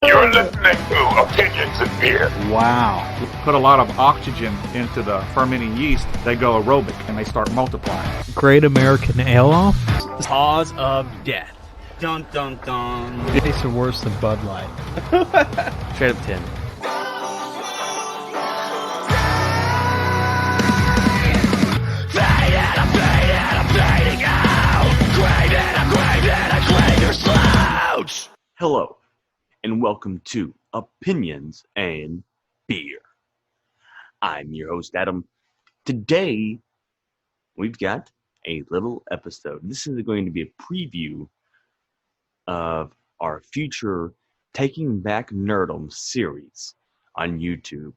You're listening to Opinions in Beer. Wow. Put a lot of oxygen into the fermenting yeast, they go aerobic and they start multiplying. Great American Ale Off? Cause of death. Dun dun dun. It tastes worse than Bud Light. Straight up 10. Hello, and welcome to Opinions and Beer. I'm your host, Adam. Today, we've got a little episode. This is going to be a preview of our future Taking Back Nerdom series on YouTube.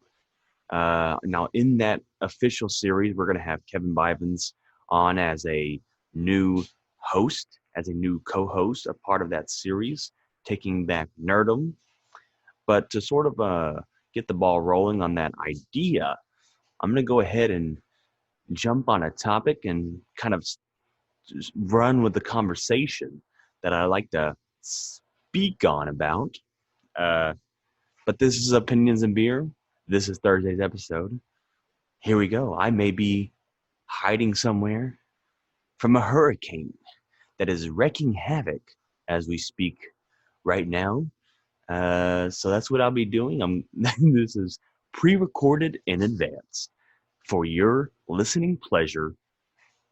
Now, in that official series, we're going to have Kevin Bivens on as a new host, as a new co-host, a part of that series, Taking Back Nerdom. But to sort of get the ball rolling on that idea, I'm going to go ahead and jump on a topic and kind of just run with the conversation that I like to speak on about. But this is Opinions and Beer. This is Thursday's episode. Here we go. I may be hiding somewhere from a hurricane that is wreaking havoc as we speak right now. So that's what I'll be doing. This is pre-recorded in advance for your listening pleasure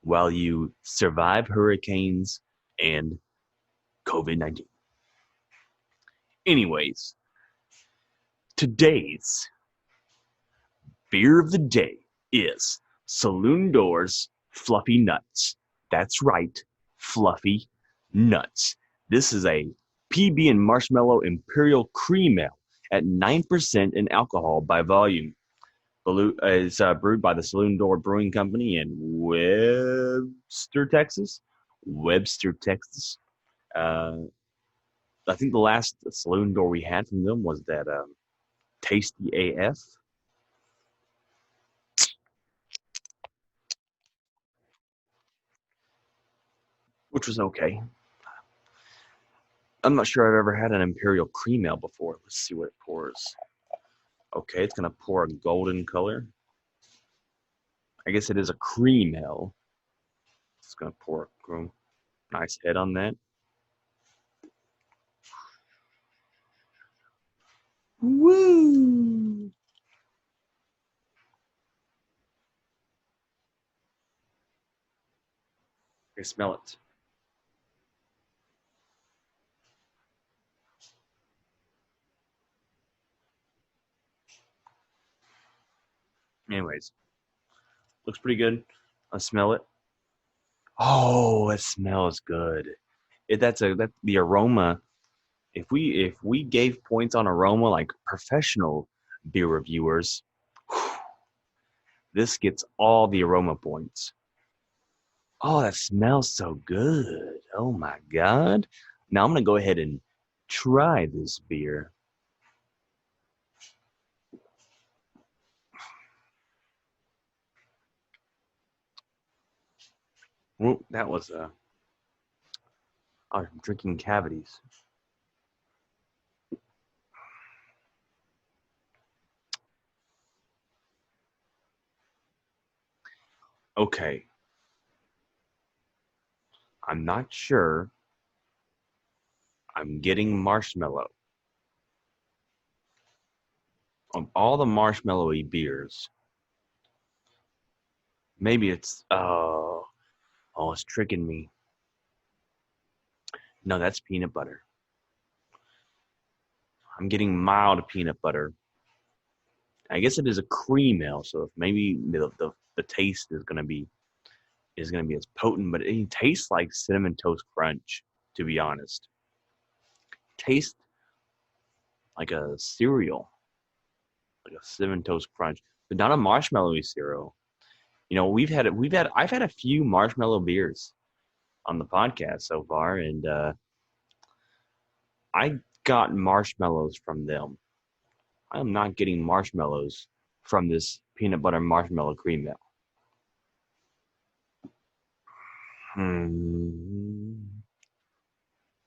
while you survive hurricanes and COVID-19. Anyways, today's beer of the day is Saloon Doors Fluffy Nuts. That's right, Fluffy Nuts. This is a PB and Marshmallow Imperial Cream Ale at 9% in alcohol by volume. It's brewed by the Saloon Door Brewing Company in Webster, Texas. I think the last Saloon Door we had from them was that Tasty AF. Which was okay. I'm not sure I've ever had an Imperial Cream Ale before. Let's see what it pours. Okay, it's going to pour a golden color. I guess it is a cream ale. It's going to pour a nice head on that. Woo! I smell it. Anyways, looks pretty good. I smell it. Oh, it smells good. That's the aroma. If we gave points on aroma like professional beer reviewers, this gets all the aroma points. Oh, that smells so good. Oh my God. Now I'm gonna go ahead and try this beer. Well, that was I'm drinking cavities. Okay. I'm not sure. I'm getting marshmallow. Of all the marshmallowy beers, maybe it's it's tricking me. No, that's peanut butter. I'm getting mild peanut butter. I guess it is a cream ale, so if maybe the taste is gonna be as potent, but it tastes like Cinnamon Toast Crunch, to be honest. Tastes like a cereal, like a Cinnamon Toast Crunch, but not a marshmallowy cereal. You know, I've had a few marshmallow beers on the podcast so far, and I got marshmallows from them. I'm not getting marshmallows from this peanut butter marshmallow cream ale.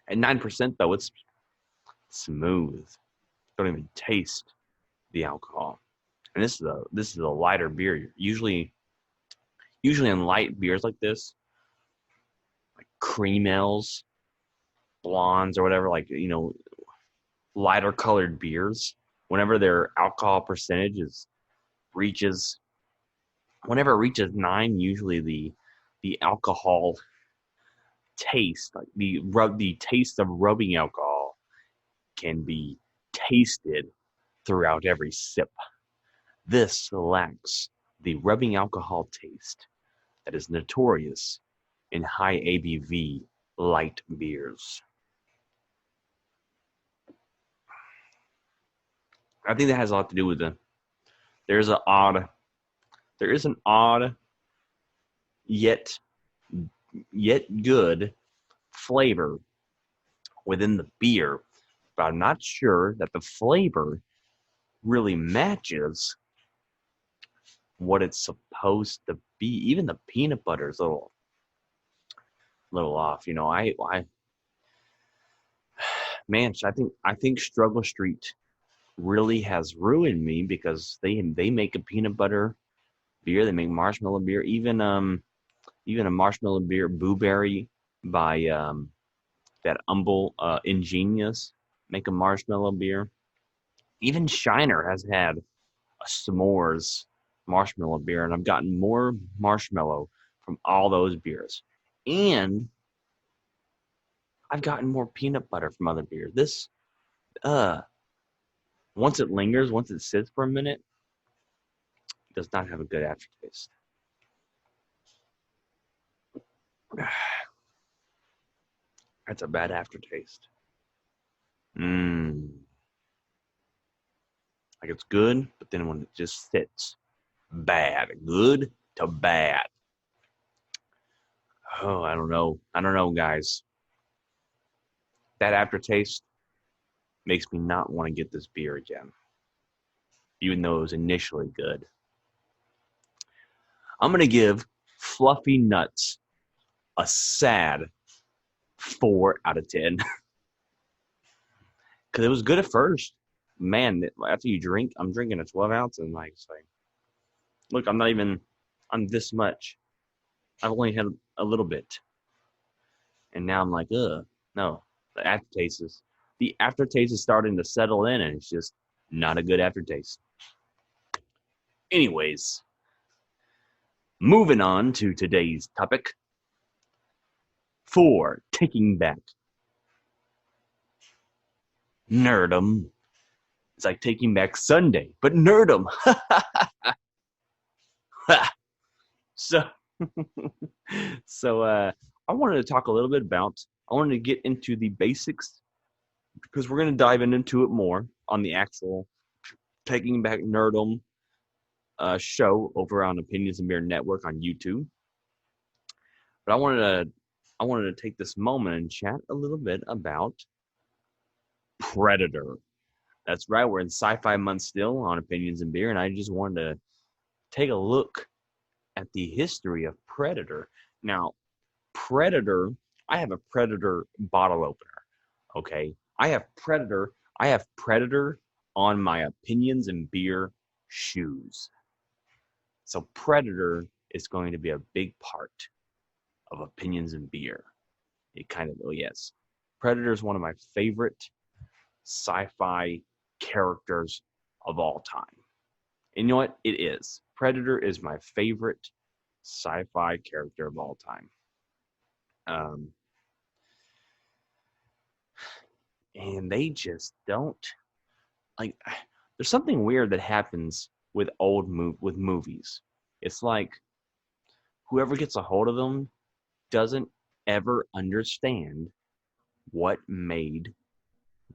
At 9% though, it's smooth. don't even taste the alcohol. And this is a lighter beer. Usually in light beers like this, like cream ales, blondes, or whatever, like lighter colored beers, whenever their alcohol percentage reaches whenever it reaches 9, usually the alcohol taste, like the taste of rubbing alcohol, can be tasted throughout every sip. This lacks the rubbing alcohol taste that is notorious in high ABV light beers. I think that has a lot to do with there is an odd yet good flavor within the beer, but I'm not sure that the flavor really matches what it's supposed to be. Even the peanut butter is a little off. I think Struggle Street really has ruined me, because they make a peanut butter beer, they make marshmallow beer, even a marshmallow beer, Blueberry by that Humble Ingenious, make a marshmallow beer. Even Shiner has had a s'mores marshmallow beer, and I've gotten more marshmallow from all those beers. And I've gotten more peanut butter from other beers. This, once it lingers, once it sits for a minute, it does not have a good aftertaste. That's a bad aftertaste. Like, it's good, but then when it just sits, bad. Good to bad. Oh, I don't know, guys. That aftertaste makes me not want to get this beer again, even though it was initially good. I'm going to give Fluffy Nuts a sad 4 out of 10. Because it was good at first. Man, after you drink, I'm drinking a 12 ounce, and it's like, look, I'm this much. I've only had a little bit. And now I'm like, no. The aftertaste is starting to settle in, and it's just not a good aftertaste. Anyways, moving on to today's topic. For taking back Nerdom. It's like taking back Sunday, but Nerdom. So I wanted to talk a little bit about, I wanted to get into the basics, because we're going to dive into it more on the actual Taking Back Nerdom show over on Opinions and Beer Network on YouTube. But I wanted to take this moment and chat a little bit about Predator. That's right, we're in Sci-Fi Month still on Opinions and Beer, and I just wanted to take a look at the history of Predator. Now, Predator, I have a Predator bottle opener, okay? I have Predator on my Opinions and Beer shoes. So Predator is going to be a big part of Opinions and Beer. Yes. Predator is one of my favorite sci-fi characters of all time. And you know what? It is. Predator is my favorite sci-fi character of all time. And they just don't, like, there's something weird that happens with with movies. It's like whoever gets a hold of them doesn't ever understand what made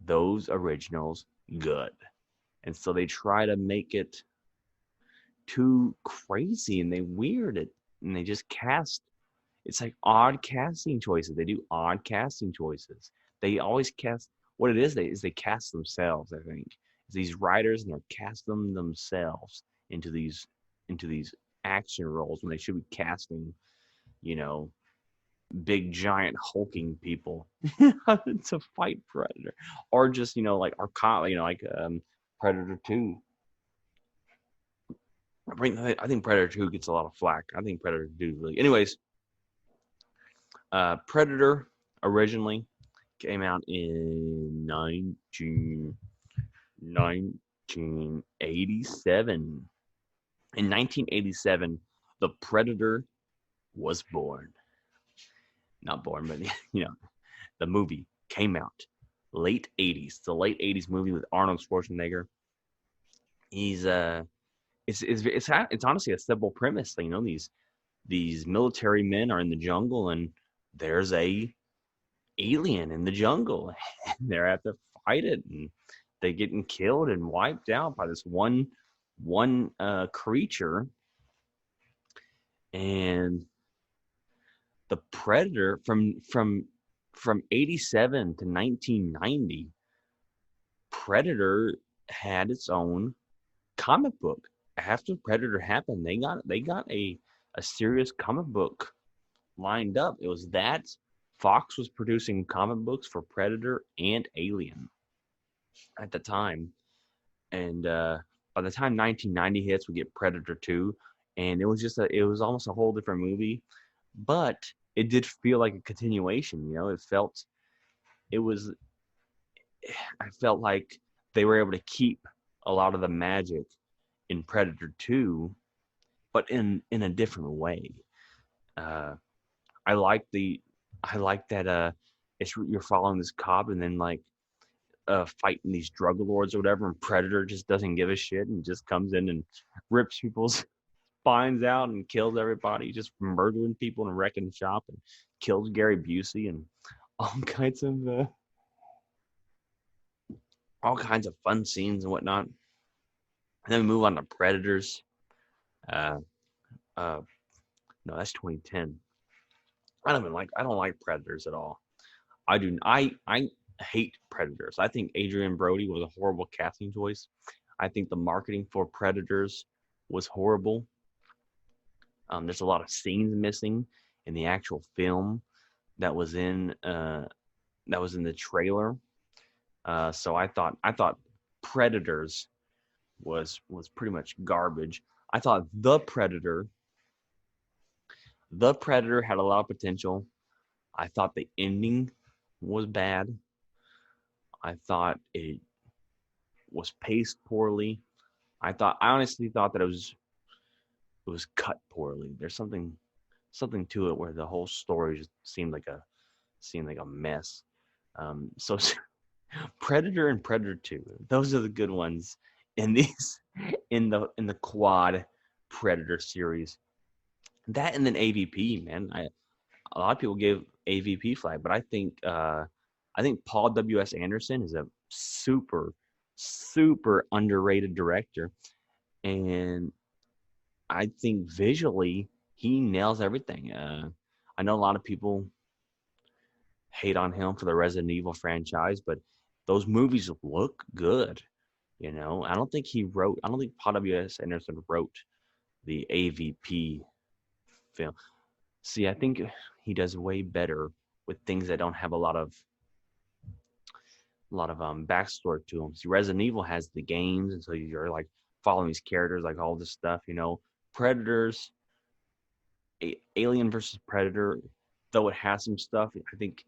those originals good. And so they try to make it too crazy, and they weird it, and they just cast, it's like odd casting choices. They do odd casting choices. They always cast, what it is they cast themselves, I think. It's these writers, and they're casting themselves into these action roles when they should be casting, big giant hulking people to fight Predator, or just like Predator 2. I think Predator 2 gets a lot of flack. I think Predator 2 really. Anyways, Predator originally came out in 1987. In 1987, the Predator was born. Not born, but the movie came out late 80s. It's a late 80s movie with Arnold Schwarzenegger. He's it's honestly a simple premise. These military men are in the jungle, and there's a alien in the jungle, and they have to fight it, and they're getting killed and wiped out by this one creature. And the Predator from 87 to 1990, Predator had its own comic book. After Predator happened, they got a serious comic book lined up. It was that Fox was producing comic books for Predator and Alien at the time. And by the time 1990 hits, we get Predator 2, and it was almost a whole different movie, but it did feel like a continuation. I felt like they were able to keep a lot of the magic in Predator 2, but in a different way. I like that you're following this cop, and then fighting these drug lords or whatever, and Predator just doesn't give a shit and just comes in and rips people's spines out and kills everybody, just murdering people and wrecking shop, and kills Gary Busey and all kinds of fun scenes and whatnot. And then we move on to Predators. No, that's 2010. I don't like Predators at all. I hate Predators. I think Adrian Brody was a horrible casting choice. I think the marketing for Predators was horrible. There's a lot of scenes missing in the actual film that was in the trailer. So I thought Predators was pretty much garbage. I thought The Predator had a lot of potential. I thought the ending was bad. I thought it was paced poorly. I honestly thought that it was cut poorly. There's something to it where the whole story just seemed like a mess. So Predator and Predator 2, those are the good ones in the quad Predator series. That, and then AVP, man. A lot of people give AVP flag, but I think Paul W.S. Anderson is a super, super underrated director, and I think visually he nails everything. I know a lot of people hate on him for the Resident Evil franchise, but those movies look good. I don't think Paul W.S. Anderson wrote the AVP film. See, I think he does way better with things that don't have a lot of backstory to them. See, Resident Evil has the games, and so you're like following these characters, like all this stuff. Predators, Alien versus Predator, though it has some stuff, I think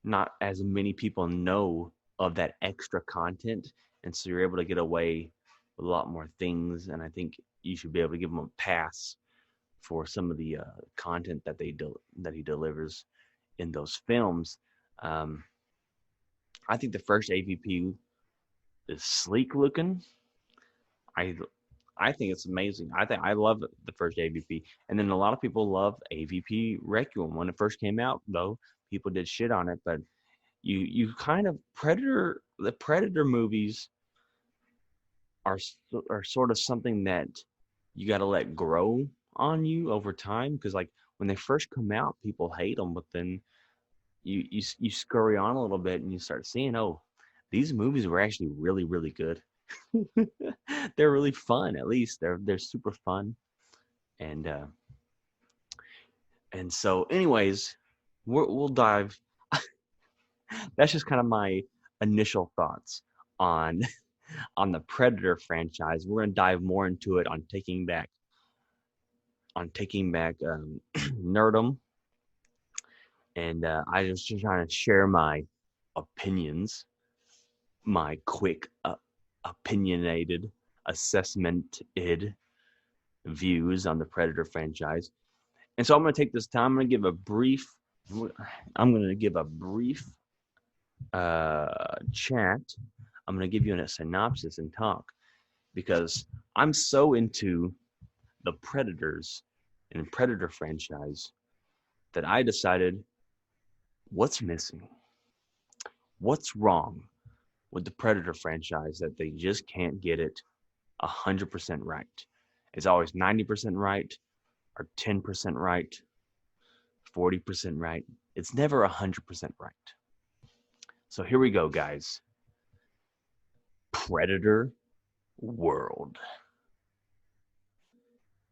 not as many people know of that extra content, and so you're able to get away with a lot more things. And I think you should be able to give them a pass for some of the content that he delivers in those films. I think the first AVP is sleek looking. I think it's amazing. I love the first AVP, and then a lot of people love AVP Requiem. When it first came out, though, people did shit on it. But you kind of the Predator movies are sort of something that you got to let grow on you over time, because like when they first come out, people hate them, but then you scurry on a little bit and you start seeing, oh, these movies were actually really, really good. They're really fun. At least they're super fun. And so anyways, we'll dive. That's just kind of my initial thoughts on on the Predator franchise. We're gonna dive more into it on taking back Nerdom, and I was just trying to share my opinions, my quick opinionated assessmented views on the Predator franchise. And so I'm going to take this time. I'm going to give a brief. Chat. I'm going to give you a synopsis and talk because I'm so into the Predators and Predator franchise that I decided what's missing, what's wrong with the Predator franchise that they just can't get it 100% right. It's always 90% right or 10% right, 40% right. It's never 100% right. So here we go, guys. Predator World.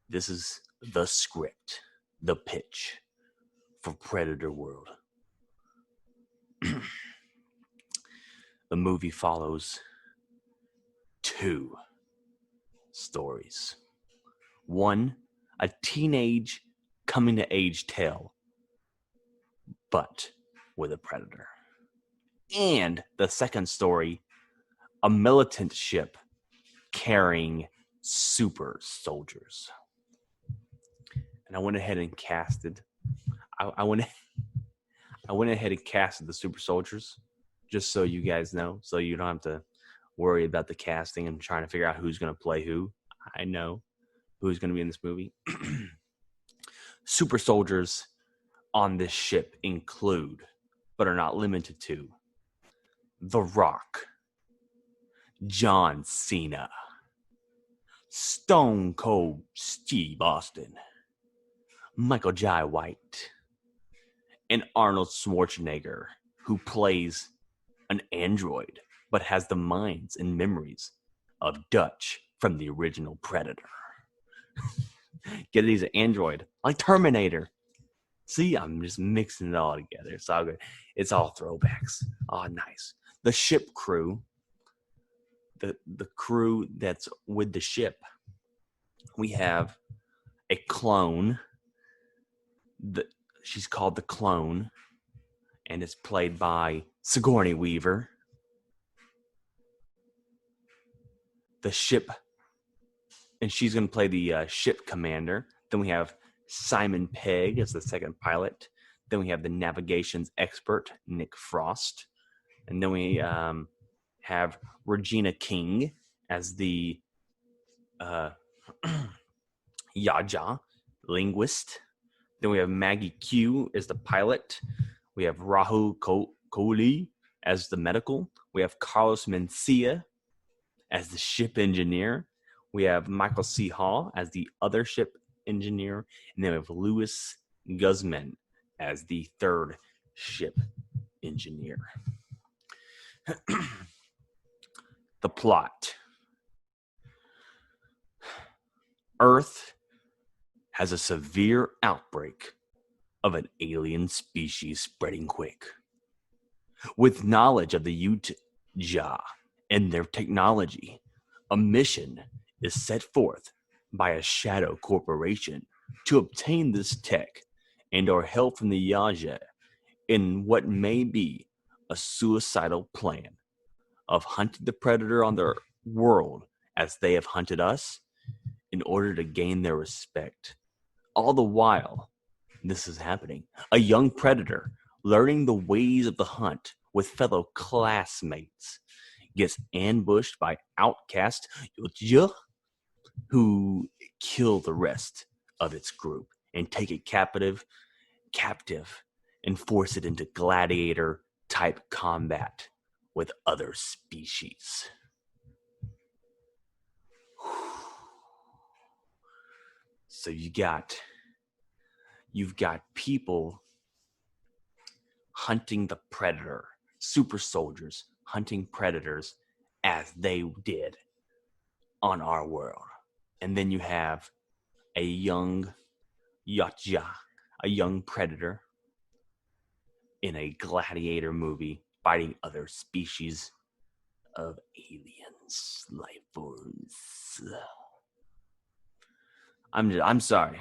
This is the script, the pitch for Predator World. The movie follows two stories. One, a teenage coming to age tale, but with a predator. And the second story, a militant ship carrying super soldiers. And I went ahead and casted. I went ahead and casted the super soldiers, just so you guys know, so you don't have to worry about the casting and trying to figure out who's going to play who. I know who's going to be in this movie. Super soldiers on this ship include, but are not limited to, The Rock, John Cena, Stone Cold Steve Austin, Michael Jai White, and Arnold Schwarzenegger, who plays an android but has the minds and memories of Dutch from the original Predator. Get it, he's an android, like Terminator. See, I'm just mixing it all together. It's all good. It's all throwbacks. Oh, nice. The ship crew, the crew that's with the ship, we have a clone. She's called the Clone, and it's played by Sigourney Weaver. The ship, and she's going to play the ship commander. Then we have Simon Pegg as the second pilot. Then we have the navigations expert, Nick Frost. And then we have Regina King as the Yaja linguist. Then we have Maggie Q as the pilot. We have Rahul Kohli as the medical. We have Carlos Mencia as the ship engineer. We have Michael C. Hall as the other ship engineer. And then we have Louis Guzman as the third ship engineer. The plot. Earth has a severe outbreak of an alien species spreading quick. With knowledge of the Utja and their technology, a mission is set forth by a shadow corporation to obtain this tech and or help from the Yaja in what may be a suicidal plan of hunting the predator on their world as they have hunted us in order to gain their respect. All the while this is happening, a young predator learning the ways of the hunt with fellow classmates gets ambushed by outcast Yutja, who kill the rest of its group and take it captive and force it into gladiator type combat with other species. So you've got people hunting the predator, super soldiers hunting predators as they did on our world. And then you have a young Yatja, a young predator in a gladiator movie fighting other species of aliens, life forms. I'm sorry,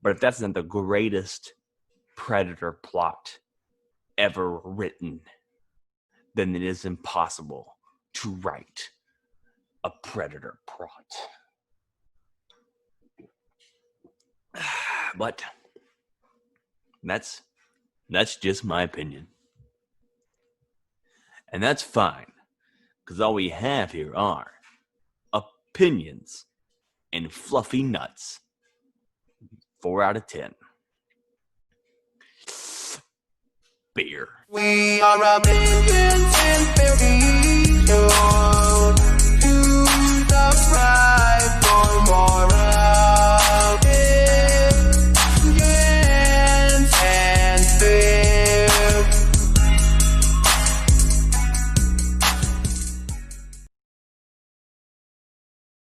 but if that's not the greatest Predator plot ever written, then it is impossible to write a Predator plot. But that's just my opinion. And that's fine, because all we have here are opinions and fluffy nuts. 4 out of 10. Beer. We are opinions and theories.